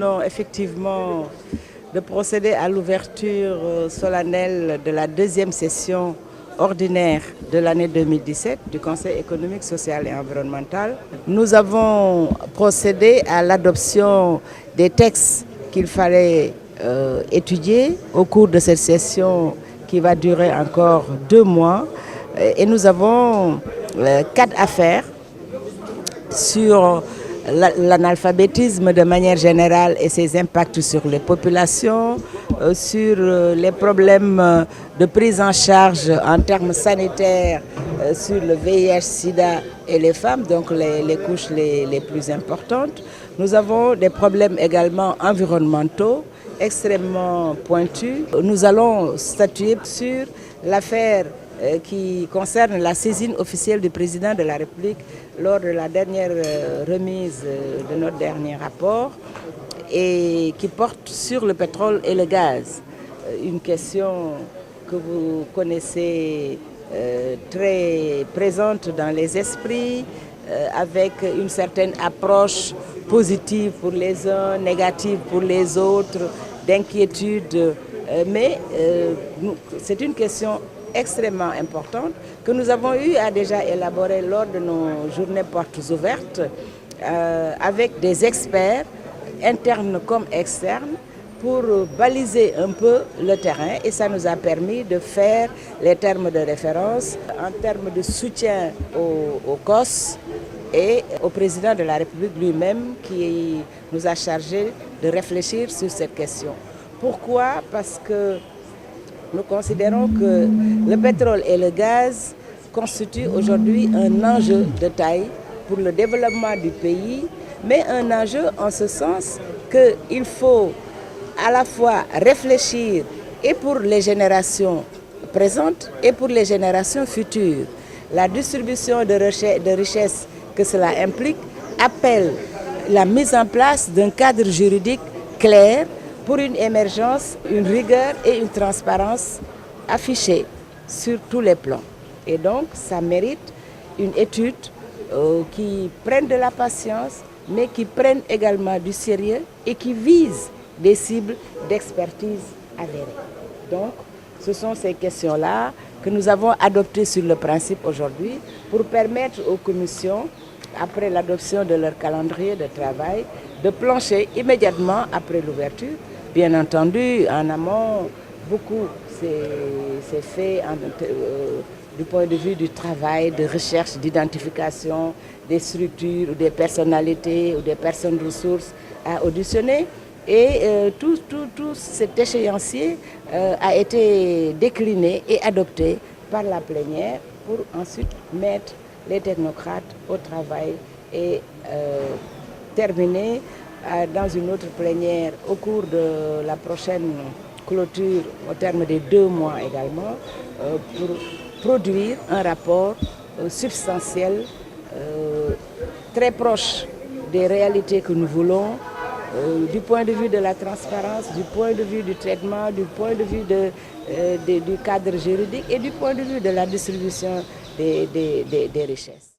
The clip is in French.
venons effectivement de procéder à l'ouverture solennelle de la deuxième session ordinaire de l'année 2017 du Conseil économique, social et environnemental. Nous avons procédé à l'adoption des textes qu'il fallait étudier au cours de cette session qui va durer encore 2 mois. Et nous avons 4 affaires sur l'analphabétisme de manière générale et ses impacts sur les populations, sur les problèmes de prise en charge en termes sanitaires sur le VIH-Sida et les femmes, donc les couches les plus importantes. Nous avons des problèmes également environnementaux extrêmement pointus. Nous allons statuer sur l'affaire qui concerne la saisine officielle du président de la République lors de la dernière remise de notre dernier rapport et qui porte sur le pétrole et le gaz. Une question que vous connaissez très présente dans les esprits, avec une certaine approche positive pour les uns, négative pour les autres, d'inquiétude. Mais c'est une question extrêmement importante que nous avons eu à déjà élaborer lors de nos journées portes ouvertes avec des experts internes comme externes pour baliser un peu le terrain, et ça nous a permis de faire les termes de référence en termes de soutien au COS et au président de la République lui-même qui nous a chargé de réfléchir sur cette question. Pourquoi? Parce que nous considérons que le pétrole et le gaz constituent aujourd'hui un enjeu de taille pour le développement du pays, mais un enjeu en ce sens qu'il faut à la fois réfléchir et pour les générations présentes et pour les générations futures. La distribution de richesses que cela implique appelle la mise en place d'un cadre juridique clair pour une émergence, une rigueur et une transparence affichées sur tous les plans. Et donc, ça mérite une étude qui prenne de la patience, mais qui prenne également du sérieux et qui vise des cibles d'expertise avérées. Donc, ce sont ces questions-là que nous avons adoptées sur le principe aujourd'hui pour permettre aux commissions, après l'adoption de leur calendrier de travail, de plancher immédiatement après l'ouverture. Bien entendu, en amont, beaucoup s'est fait du point de vue du travail, de recherche, d'identification des structures ou des personnalités ou des personnes ressources à auditionner. Et tout cet échéancier a été décliné et adopté par la plénière pour ensuite mettre les technocrates au travail et terminer dans une autre plénière au cours de la prochaine clôture, au terme des 2 mois également, pour produire un rapport substantiel, très proche des réalités que nous voulons, du point de vue de la transparence, du point de vue du traitement, du point de vue du cadre juridique et du point de vue de la distribution des richesses.